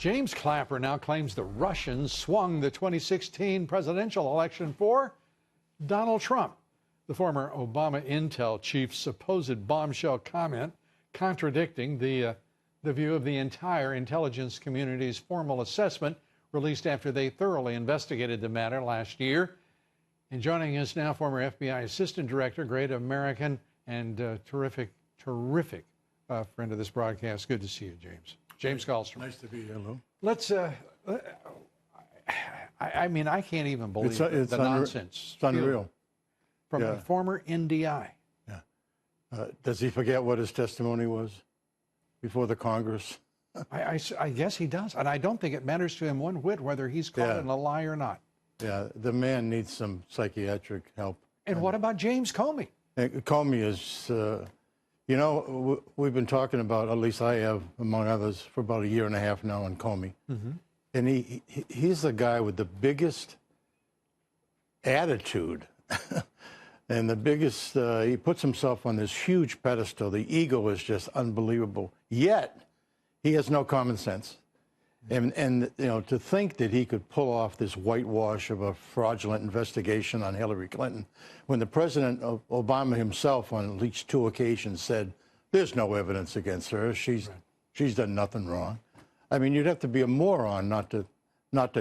James Clapper now claims the Russians swung the 2016 presidential election for Donald Trump. The former Obama intel chief's supposed bombshell comment contradicting the view of the entire intelligence community's formal assessment released after they thoroughly investigated the matter last year. And joining us now, former FBI Assistant Director, great American, and terrific friend of this broadcast. Good to see you, James. James Gallstrom. Nice to be here, Lou. Let's, I mean, I can't even believe the nonsense. It's unreal. From a former NDI. Yeah. Does he forget what his testimony was before the Congress? I guess he does. And I don't think it matters to him one whit whether he's caught in a lie or not. Yeah, the man needs some psychiatric help. And what about James Comey? Comey is, you know, we've been talking about, at least I have, among others, for about a year and a half now on Comey. Mm-hmm. And he's the guy with the biggest attitude and the biggest, he puts himself on this huge pedestal. The ego is just unbelievable. Yet, he has no common sense. And you know, to think that he could pull off this whitewash of a fraudulent investigation on Hillary Clinton, when the President Obama himself on at least 2 occasions said, there's no evidence against her, she's done nothing wrong. I mean, you'd have to be a moron not to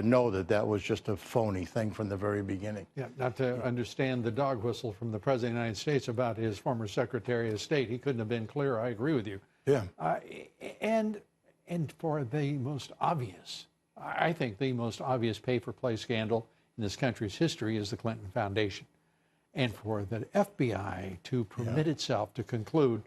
know that that was just a phony thing from the very beginning. Yeah, not to understand the dog whistle from the President of the United States about his former Secretary of State. He couldn't have been clearer. I agree with you. Yeah. And for the most obvious, I think the most obvious pay-for-play scandal in this country's history is the Clinton Foundation. And for the FBI to permit itself to conclude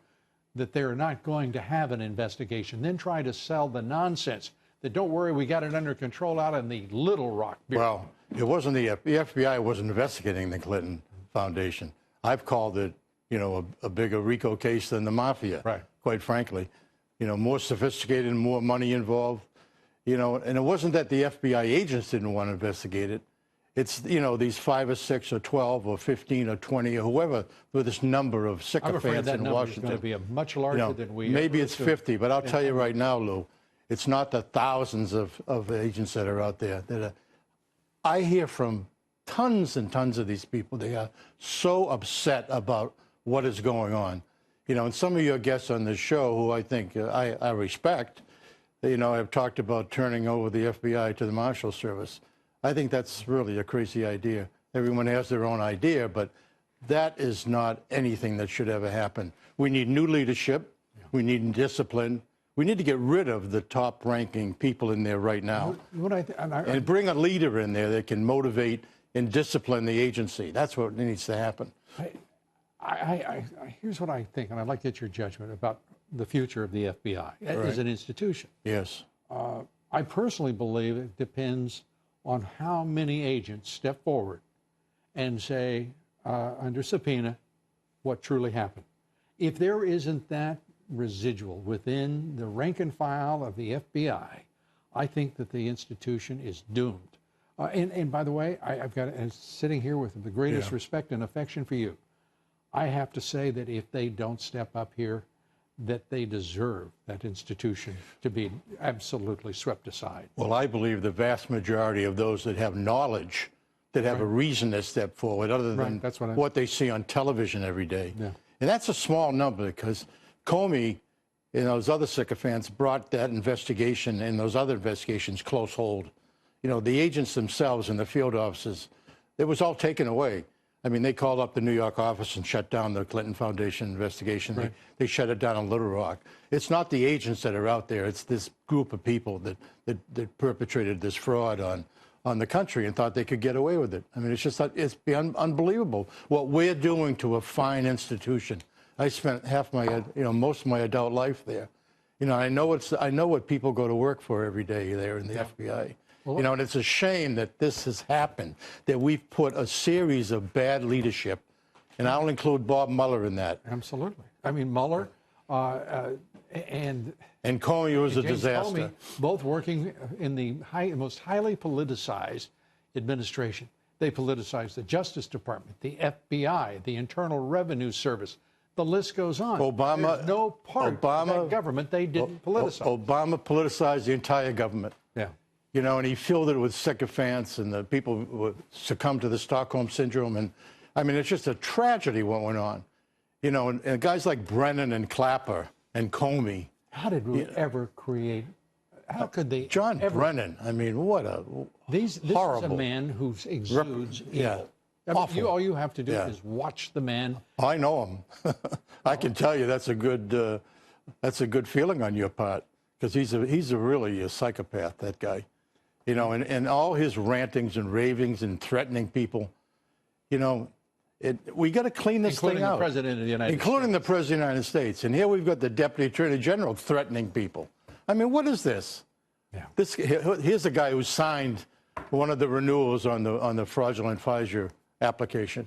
that they're not going to have an investigation, then try to sell the nonsense that, don't worry, we got it under control out in the Little Rock Bureau. Well, it wasn't the FBI wasn't investigating the Clinton Foundation. I've called it, you know, a bigger RICO case than the mafia, right? Quite frankly. You know, more sophisticated and more money involved, you know, and it wasn't that the FBI agents didn't want to investigate it. It's, you know, these 5 or 6 or 12 or 15 or 20 or whoever with this number of sycophants in Washington. Is going to be a much larger than we maybe it's 50, but I'll tell you right now, Lou, it's not the thousands of agents that are out there. I hear from tons and tons of these people. They are so upset about what is going on. You know, and some of your guests on this show, who I think I respect, you know, have talked about turning over the FBI to the Marshal Service. I think that's really a crazy idea. Everyone has their own idea, but that is not anything that should ever happen. We need new leadership. We need discipline. We need to get rid of the top-ranking people in there right now and bring a leader in there that can motivate and discipline the agency. That's what needs to happen. Here's what I think, and I'd like to get your judgment about the future of the FBI as an institution. Yes. I personally believe it depends on how many agents step forward and say, under subpoena, what truly happened. If there isn't that residual within the rank and file of the FBI, I think that the institution is doomed. And by the way, I've got, and sitting here with the greatest respect and affection for you, I have to say that if they don't step up here, that they deserve that institution to be absolutely swept aside. Well, I believe the vast majority of those that have knowledge, that have a reason to step forward, other than what they see on television every day. Yeah. And that's a small number, because Comey and those other sycophants brought that investigation and those other investigations close hold. You know, the agents themselves and the field officers, it was all taken away. I mean, they called up the New York office and shut down the Clinton Foundation investigation. Right. They shut it down in Little Rock. It's not the agents that are out there. It's this group of people that perpetrated this fraud on the country and thought they could get away with it. I mean, it's just it's unbelievable what we're doing to a fine institution. I spent most of my adult life there. You know, I know what people go to work for every day there in the FBI. Well, you know, and it's a shame that this has happened, that we've put a series of bad leadership, and I'll include Bob Mueller in that. Absolutely. I mean, Mueller and Comey was a disaster. Comey, both working in the most highly politicized administration. They politicized the Justice Department, the FBI, the Internal Revenue Service. The list goes on. Obama, there's no part of that government they didn't politicize. Obama politicized the entire government. Yeah. You know, and he filled it with sycophants, and the people would succumb to the Stockholm syndrome. And I mean, it's just a tragedy what went on. You know, and guys like Brennan and Clapper and Comey. How did we ever create? How could they? John Brennan. I mean, what a this horrible. is a man who exudes evil. Yeah. I mean, all you have to do is watch the man. I know him. I can tell you that's a good feeling on your part, because he's really a psychopath, that guy. You know, and all his rantings and ravings and threatening people, you know, we got to clean this thing out. Including the President of the United States. Including the President of the United States. And here we've got the Deputy Attorney General threatening people. I mean, what is this? Yeah. Here's a guy who signed one of the renewals on the fraudulent Pfizer application.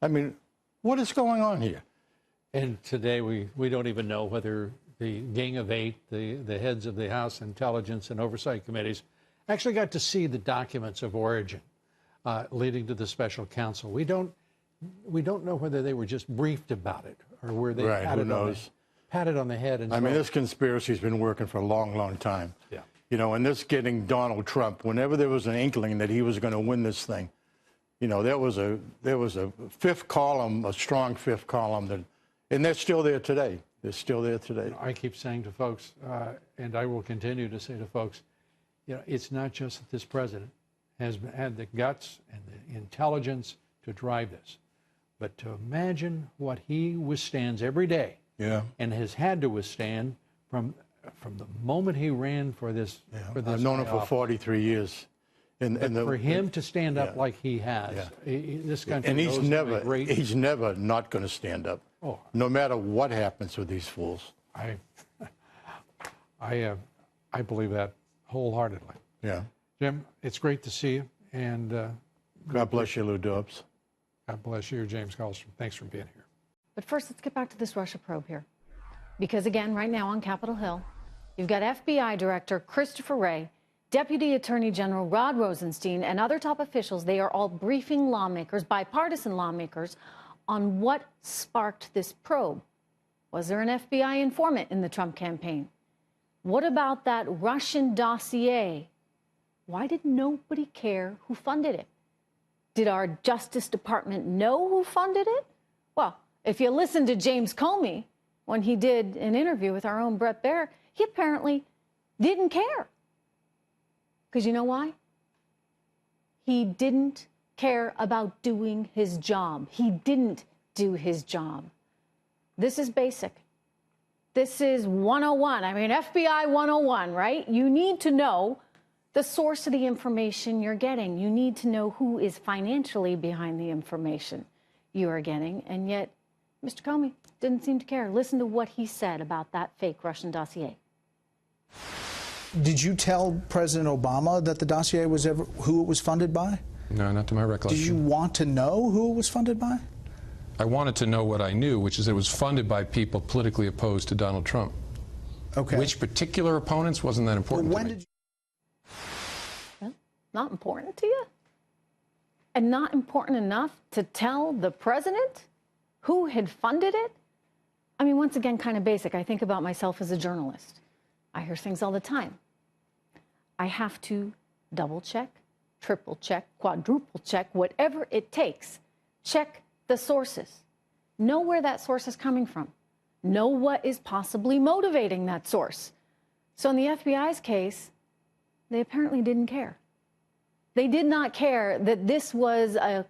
I mean, what is going on here? And today we don't even know whether the Gang of Eight, the heads of the House Intelligence and Oversight Committees, actually got to see the documents of origin leading to the special counsel. We don't know whether they were just briefed about it or were they patted on the head. And I mean, this conspiracy's been working for a long, long time. Yeah. You know, and this getting Donald Trump, whenever there was an inkling that he was going to win this thing, you know, there was a fifth column, a strong fifth column, and they're still there today. They're still there today. I keep saying to folks, and I will continue to say to folks, you know, it's not just that this president has had the guts and the intelligence to drive this, but to imagine what he withstands every day, and has had to withstand from the moment he ran for this. Yeah. I've known him for 43 years. And for him to stand up like he has, this country. And he's never not going to stand up, no matter what happens with these fools. I believe that wholeheartedly. Yeah. Jim, it's great to see you, and God bless you, Lou Dobbs. God bless you, James Carlstrom. Thanks for being here. But first, let's get back to this Russia probe here, because again, right now on Capitol Hill, you've got FBI Director Christopher Wray, Deputy Attorney General Rod Rosenstein, and other top officials. They are all briefing lawmakers, bipartisan lawmakers, on what sparked this probe. Was there an FBI informant in the Trump campaign? What about that Russian dossier? Why did nobody care who funded it? Did our Justice Department know who funded it? Well, if you listen to James Comey, when he did an interview with our own Brett Baier, he apparently didn't care. Because you know why? He didn't care about doing his job. He didn't do his job. This is basic. This is 101. I mean, FBI 101, right? You need to know the source of the information you're getting. You need to know who is financially behind the information you are getting. And yet, Mr. Comey didn't seem to care. Listen to what he said about that fake Russian dossier. Did you tell President Obama that the dossier was who it was funded by? No, not to my recollection. Did you want to know who it was funded by? I wanted to know what I knew, which is it was funded by people politically opposed to Donald Trump. Okay. Which particular opponents wasn't that important to me. Well, not important to you? And not important enough to tell the president who had funded it? I mean, once again, kind of basic. I think about myself as a journalist. I hear things all the time. I have to double check, triple check, quadruple check, whatever it takes. Check the sources. Know where that source is coming from. Know what is possibly motivating that source. So in the FBI's case, they apparently didn't care. They did not care that this was a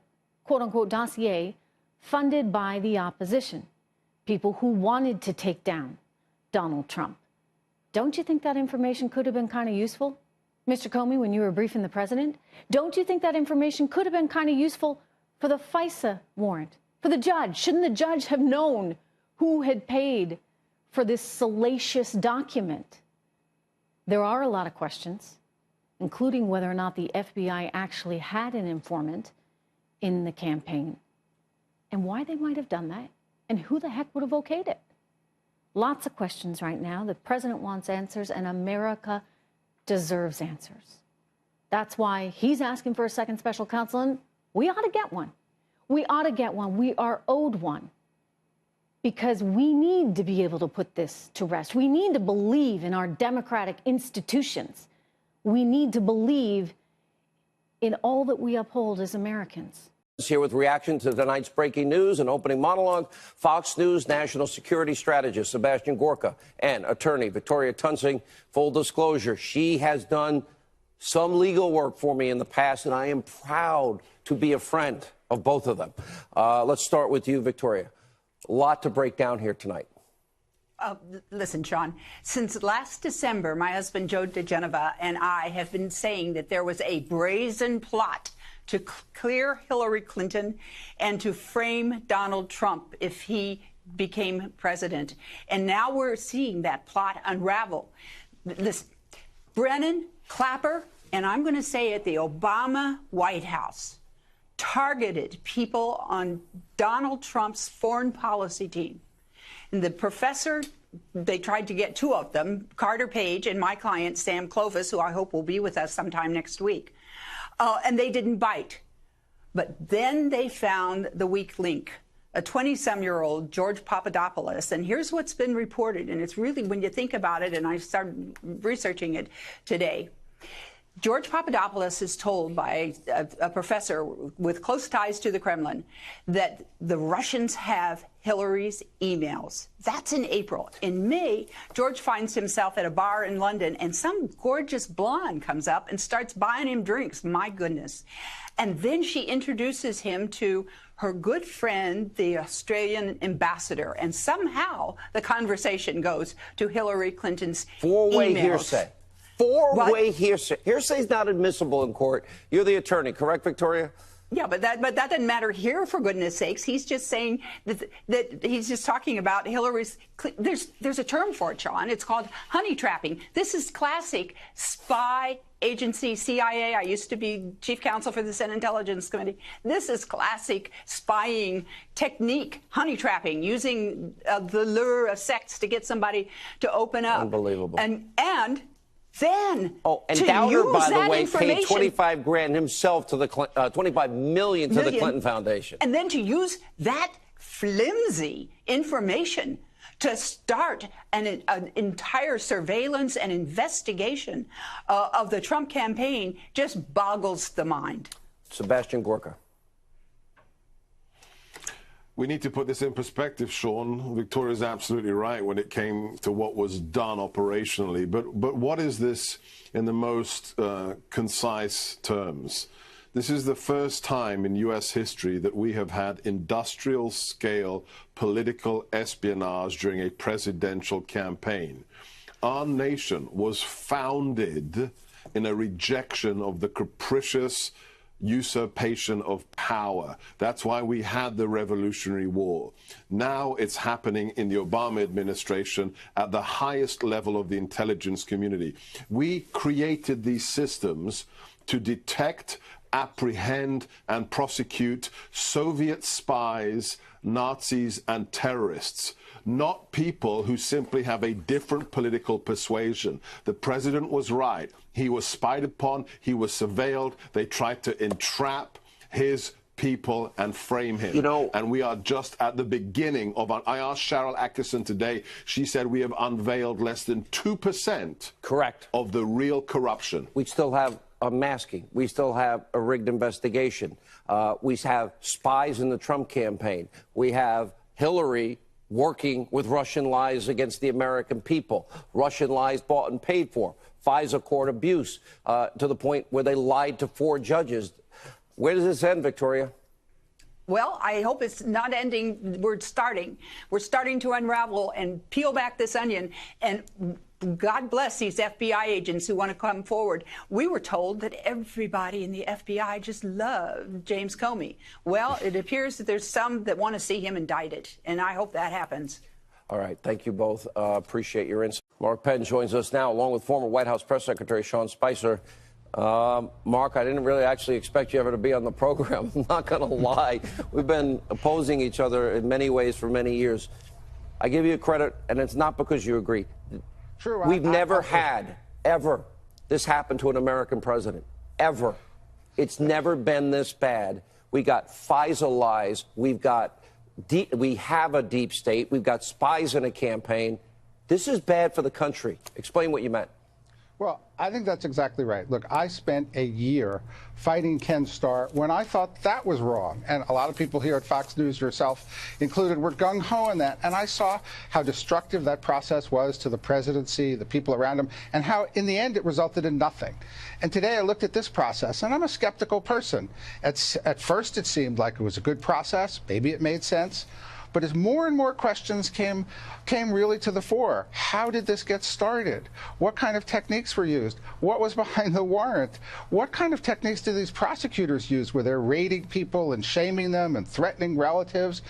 quote-unquote dossier funded by the opposition, people who wanted to take down Donald Trump. Don't you think that information could have been kind of useful, Mr. Comey, when you were briefing the president? Don't you think that information could have been kind of useful for the FISA warrant, for the judge? Shouldn't the judge have known who had paid for this salacious document? There are a lot of questions, including whether or not the FBI actually had an informant in the campaign, and why they might have done that, and who the heck would have okayed it. Lots of questions right now. The president wants answers, and America deserves answers. That's why he's asking for a second special counsel, and we ought to get one. We ought to get one. We are owed one. Because we need to be able to put this to rest. We need to believe in our democratic institutions. We need to believe in all that we uphold as Americans. Here with reaction to tonight's breaking news and opening monologue, Fox News national security strategist Sebastian Gorka and attorney Victoria Tunsing. Full disclosure, she has done some legal work for me in the past, and I am proud to be a friend of both of them. Let's start with you, Victoria. A lot to break down here tonight. Listen, Sean, since last December, my husband, Joe DeGeneva, and I have been saying that there was a brazen plot to clear Hillary Clinton and to frame Donald Trump if he became president. And now we're seeing that plot unravel. Listen, Brennan, Clapper, and I'm going to say it, the Obama White House targeted people on Donald Trump's foreign policy team. And the professor, they tried to get two of them, Carter Page and my client, Sam Clovis, who I hope will be with us sometime next week. And they didn't bite. But then they found the weak link, a 20-some-year-old George Papadopoulos. And here's what's been reported. And it's really, when you think about it, and I started researching it today, George Papadopoulos is told by a professor with close ties to the Kremlin that the Russians have Hillary's emails. That's in April. In May, George finds himself at a bar in London, and some gorgeous blonde comes up and starts buying him drinks. My goodness. And then she introduces him to her good friend, the Australian ambassador. And somehow the conversation goes to Hillary Clinton's Four-way emails. hearsay. Four-way hearsay. Hearsay is not admissible in court. You're the attorney, correct, Victoria? Yeah, but that doesn't matter here, for goodness sakes. He's just saying that he's just talking about Hillary's. There's a term for it, Sean. It's called honey trapping. This is classic spy agency, CIA. I used to be chief counsel for the Senate Intelligence Committee. This is classic spying technique, honey trapping, using the lure of sex to get somebody to open up. Unbelievable. And then, and Downer, by the way, paid $25 grand himself to the $25 million to the Clinton Foundation. And then to use that flimsy information to start an entire surveillance and investigation of the Trump campaign just boggles the mind. Sebastian Gorka. We need to put this in perspective, Sean. Victoria's absolutely right when it came to what was done operationally. But what is this in the most concise terms? This is the first time in U.S. history that we have had industrial-scale political espionage during a presidential campaign. Our nation was founded in a rejection of the capricious usurpation of power. That's why we had the Revolutionary War. Now it's happening in the Obama administration at the highest level of the intelligence community. We created these systems to detect, apprehend, and prosecute Soviet spies, Nazis, and terrorists, not people who simply have a different political persuasion. The president was right. He was spied upon. He was surveilled. They tried to entrap his people and frame him. You know, and we are just at the beginning of I asked Sharyl Attkisson today. She said we have unveiled less than 2% correct of the real corruption. We still have a masking. We still have a rigged investigation. We have spies in the Trump campaign. We have Hillary working with Russian lies against the American people. Russian lies bought and paid for. FISA court abuse to the point where they lied to 4 judges. Where does this end, Victoria? Well, I hope it's not ending. We're starting to unravel and peel back this onion. And God bless these FBI agents who want to come forward. We were told that everybody in the FBI just loved James Comey. Well, it appears that there's some that want to see him indicted, and I hope that happens. All right. Thank you both. Appreciate your insight. Mark Penn joins us now, along with former White House Press Secretary Sean Spicer. Mark, I didn't really actually expect you ever to be on the program. I'm not going to lie. We've been opposing each other in many ways for many years. I give you credit, and it's not because you agree. Sure, We've never had, ever, this happen to an American president. Ever. It's never been this bad. We got FISA lies. We have a deep state. We've got spies in a campaign. This is bad for the country. Explain what you meant. Well, I think that's exactly right. Look, I spent a year fighting Ken Starr when I thought that was wrong. And a lot of people here at Fox News, yourself included, were gung-ho on that. And I saw how destructive that process was to the presidency, the people around him, and how, in the end, it resulted in nothing. And today I looked at this process, and I'm a skeptical person. At first, it seemed like it was a good process. Maybe it made sense. But as more and more questions came really to the fore, how did this get started? What kind of techniques were used? What was behind the warrant? What kind of techniques did these prosecutors use where they're raiding people and shaming them and threatening relatives?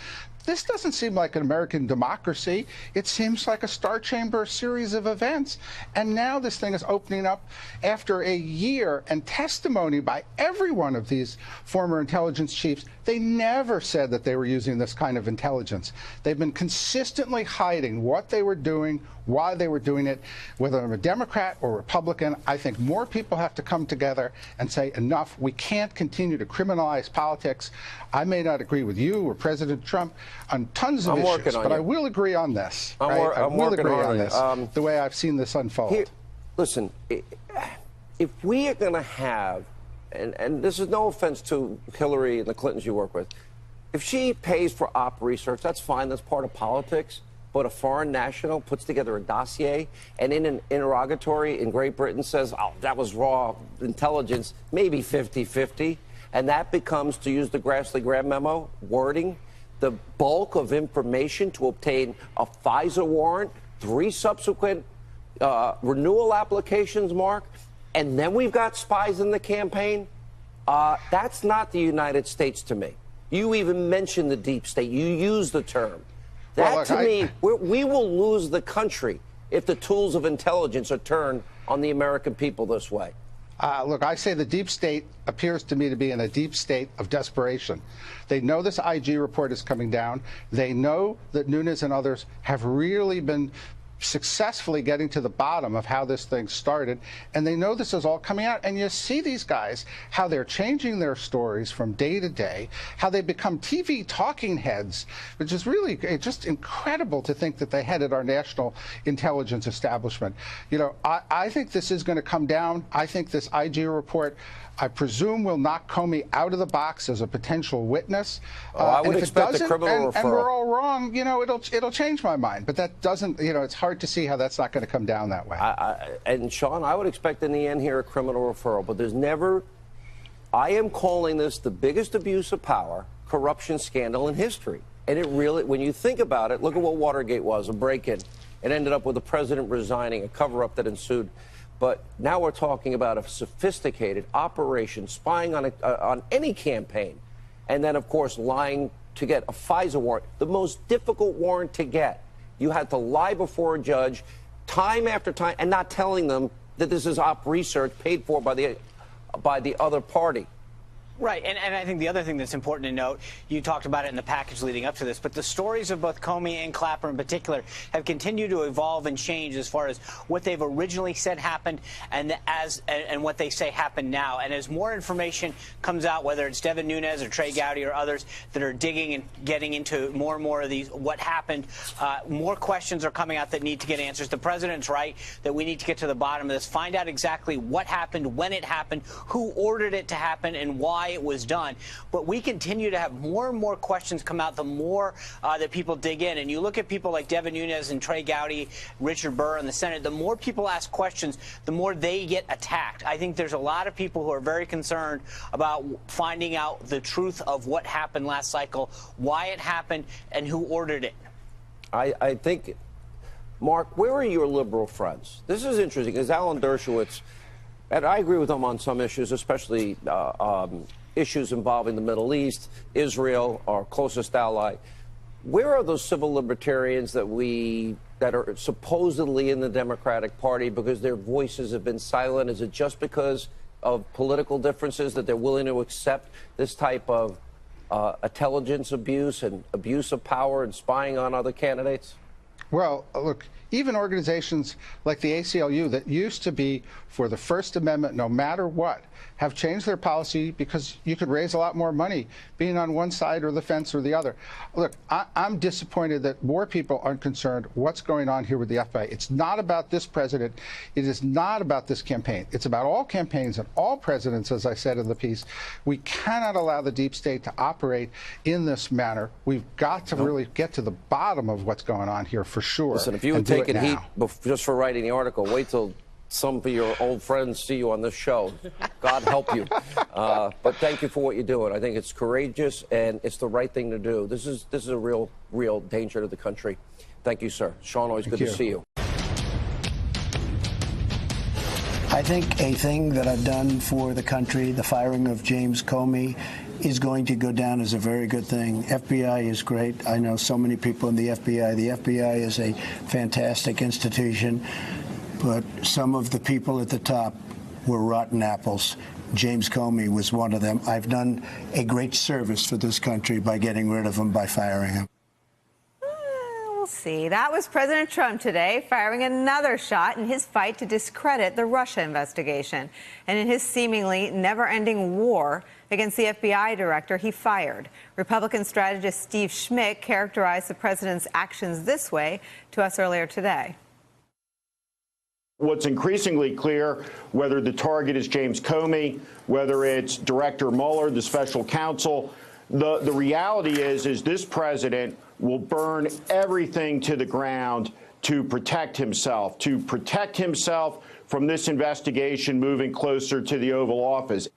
This doesn't seem like an American democracy. It seems like a Star Chamber series of events. And now this thing is opening up after a year and testimony by every one of these former intelligence chiefs. They never said that they were using this kind of intelligence. They've been consistently hiding what they were doing, why they were doing it. Whether I'm a Democrat or Republican, I think more people have to come together and say, enough. We can't continue to criminalize politics. I may not agree with you or President Trump on tons of issues, but I will agree on this. I will agree on this, the way I've seen this unfold. Here, listen, if we are going to have, and this is no offense to Hillary and the Clintons you work with, if she pays for op research, that's fine. That's part of politics. But a foreign national puts together a dossier and in an interrogatory in Great Britain says, oh, that was raw intelligence, maybe 50-50. And that becomes, to use the Grassley Graham memo wording, the bulk of information to obtain a FISA warrant, 3 subsequent renewal applications, Mark, and then we've got spies in the campaign. That's not the United States to me. You even mentioned the deep state. You use the term. That, well, to me, we will lose the country if the tools of intelligence are turned on the American people this way. Look, I say the deep state appears to me to be in a deep state of desperation. They know this IG report is coming down. They know that Nunes and others have really been successfully getting to the bottom of how this thing started, and they know this is all coming out. And you see these guys, how they're changing their stories from day to day, how they become TV talking heads, which is really just incredible to think that they headed our national intelligence establishment. You know, I think this is going to come down. I think this IG report, I presume, will knock Comey out of the box as a potential witness. I would expect a criminal referral. And we're all wrong, you know, it'll change my mind. But that doesn't, you know, it's hard to see how that's not going to come down that way. And Sean, I would expect in the end here a criminal referral. But there's never, I am calling this the biggest abuse of power, corruption scandal in history. And it really, when you think about it, look at what Watergate was, a break-in. It ended up with the president resigning, a cover-up that ensued. But now we're talking about a sophisticated operation, spying on any campaign, and then, of course, lying to get a FISA warrant, the most difficult warrant to get. You had to lie before a judge time after time and not telling them that this is op research paid for by the other party. Right, and I think the other thing that's important to note, you talked about it in the package leading up to this, but the stories of both Comey and Clapper in particular have continued to evolve and change as far as what they've originally said happened and what they say happened now. And as more information comes out, whether it's Devin Nunes or Trey Gowdy or others that are digging and getting into more and more of these, what happened, more questions are coming out that need to get answers. The president's right that we need to get to the bottom of this, find out exactly what happened, when it happened, who ordered it to happen, and why it was done. But we continue to have more and more questions come out the more that people dig in. And you look at people like Devin Nunes and Trey Gowdy, Richard Burr in the Senate, the more people ask questions, the more they get attacked. I think there's a lot of people who are very concerned about finding out the truth of what happened last cycle, why it happened, and who ordered it. I think, Mark, where are your liberal friends? This is interesting because Alan Dershowitz, and I agree with him on some issues, especially issues involving the Middle East, Israel, our closest ally. Where are those civil libertarians that are supposedly in the Democratic Party because their voices have been silent? Is it just because of political differences that they're willing to accept this type of intelligence abuse and abuse of power and spying on other candidates? Well, look, even organizations like the ACLU that used to be for the First Amendment no matter what have changed their policy because you could raise a lot more money being on one side or the fence or the other. Look, I'm disappointed that more people aren't concerned what's going on here with the FBI. It's not about this president. It is not about this campaign. It's about all campaigns and all presidents, as I said in the piece. We cannot allow the deep state to operate in this manner. We've got to really get to the bottom of what's going on here for sure. Listen, if you had taken heat just for writing the article, wait till some of your old friends see you on this show. God help you. But thank you for what you're doing. I think it's courageous and it's the right thing to do. This is a real danger to the country. Thank you, sir. Sean, always good to see you. I think a thing that I've done for the country, the firing of James Comey, is going to go down as a very good thing. FBI is great. I know so many people in the FBI. The FBI is a fantastic institution, but some of the people at the top were rotten apples. James Comey was one of them. I've done a great service for this country by getting rid of him, by firing him. We'll see. That was President Trump today, firing another shot in his fight to discredit the Russia investigation. And in his seemingly never-ending war against the FBI director he fired. Republican strategist Steve Schmidt characterized the president's actions this way to us earlier today. What's increasingly clear, whether the target is James Comey, whether it's Director Mueller, the special counsel, the reality is this president will burn everything to the ground to protect himself from this investigation moving closer to the Oval Office.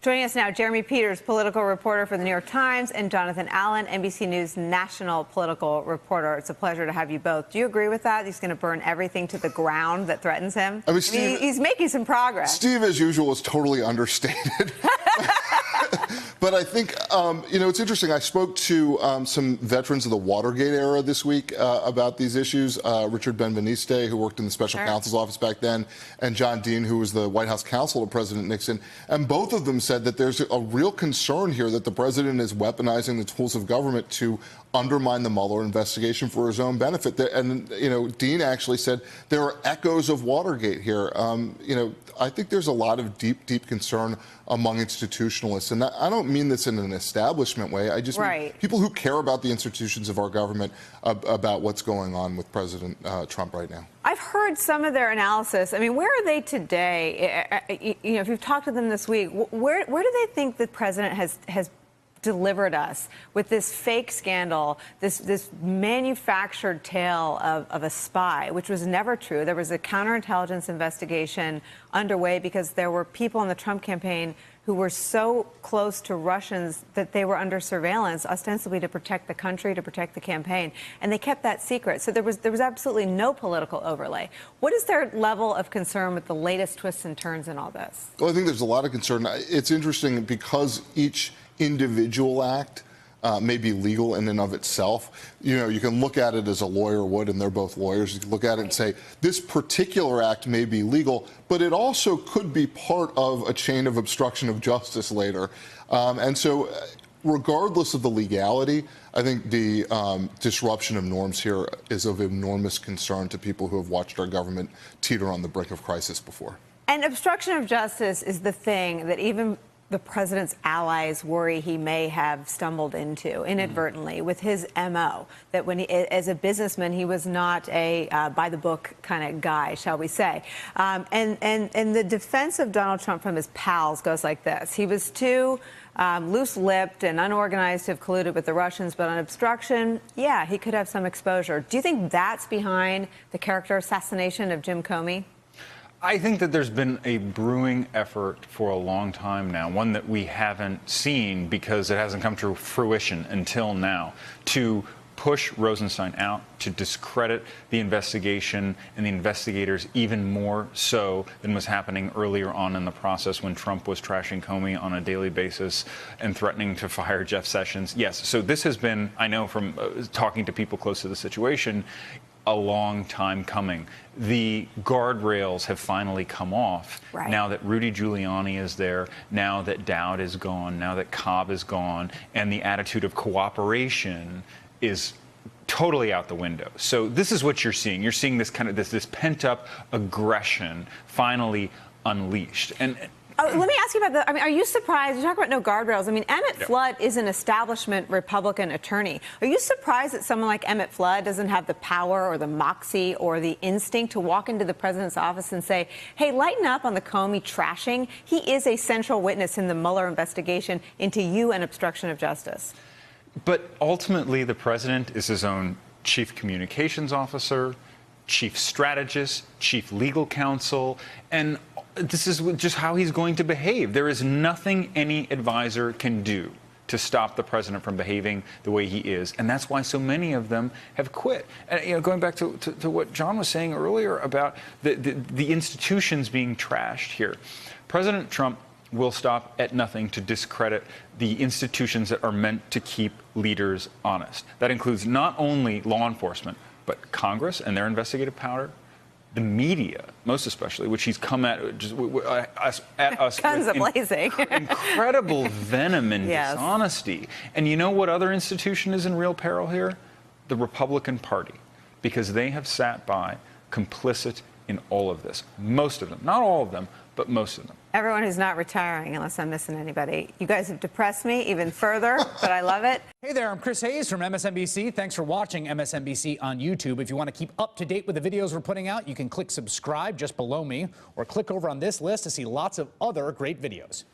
Joining us now, Jeremy Peters, political reporter for the New York Times, and Jonathan Allen, NBC News national political reporter. It's a pleasure to have you both. Do you agree with that? He's going to burn everything to the ground that threatens him? I mean, Steve, he's making some progress. Steve, as usual, is totally understated. But I think, it's interesting. I spoke to some veterans of the Watergate era this week about these issues. Richard Benveniste, who worked in the special counsel's office back then, and John Dean, who was the White House counsel to President Nixon. And both of them said that there's a real concern here that the president is weaponizing the tools of government to undermine the Mueller investigation for his own benefit. And, Dean actually said there are echoes of Watergate here. I think there's a lot of deep concern among institutionalists. And I don't mean this in an establishment way. I just mean people who care about the institutions of our government about what's going on with President Trump right now. I've heard some of their analysis. I mean, where are they today? If you've talked to them this week, where do they think the president has delivered us with this fake scandal, this manufactured tale of a spy, which was never true? There was a counterintelligence investigation underway because there were people in the Trump campaign who were so close to Russians that they were under surveillance, ostensibly to protect the country, to protect the campaign, and they kept that secret. So there was absolutely no political overlay. What is their level of concern with the latest twists and turns in all this? Well, I think there's a lot of concern. It's interesting because each individual act may be legal in and of itself. You can look at it as a lawyer would, and they're both lawyers. You can look at it and say, this particular act may be legal, but it also could be part of a chain of obstruction of justice later. And so regardless of the legality, I think the disruption of norms here is of enormous concern to people who have watched our government teeter on the brink of crisis before. And obstruction of justice is the thing that even the president's allies worry he may have stumbled into inadvertently with his MO, that when he, as a businessman, he was not a by-the-book kind of guy, shall we say. And the defense of Donald Trump from his pals goes like this. He was too loose-lipped and unorganized to have colluded with the Russians, but on obstruction, yeah, he could have some exposure. Do you think that's behind the character assassination of Jim Comey? I think that there's been a brewing effort for a long time now, one that we haven't seen because it hasn't come to fruition until now, to push Rosenstein out, to discredit the investigation and the investigators even more so than was happening earlier on in the process when Trump was trashing Comey on a daily basis and threatening to fire Jeff Sessions. Yes, so this has been, I know from talking to people close to the situation, a long time coming. The guardrails have finally come off now that Rudy Giuliani is there, now that Dowd is gone, now that Cobb is gone, and the attitude of cooperation is totally out the window. So this is what you're seeing. You're seeing this kind of this pent-up aggression finally unleashed. And let me ask you about the. I mean, are you surprised? You talk about no guardrails. I mean, Emmett Flood is an establishment Republican attorney. Are you surprised that someone like Emmett Flood doesn't have the power or the moxie or the instinct to walk into the president's office and say, "Hey, lighten up on the Comey trashing. He is a central witness in the Mueller investigation into you and obstruction of justice." But ultimately, the president is his own chief communications officer, chief strategist, chief legal counsel, and this is just how he's going to behave. There is nothing any advisor can do to stop the president from behaving the way he is, and that's why so many of them have quit. And going back to what John was saying earlier about the institutions being trashed here, President Trump will stop at nothing to discredit the institutions that are meant to keep leaders honest. That includes not only law enforcement, but Congress and their investigative power, the media, most especially, which he's come at us guns a-blazing, incredible venom and dishonesty. And you know what other institution is in real peril here? The Republican Party, because they have sat by complicit in all of this. Most of them, not all of them, but most of them. Everyone who's not retiring, unless I'm missing anybody. You guys have depressed me even further, but I love it. Hey there, I'm Chris Hayes from MSNBC. Thanks for watching MSNBC on YouTube. If you want to keep up to date with the videos we're putting out, you can click subscribe just below me, or click over on this list to see lots of other great videos.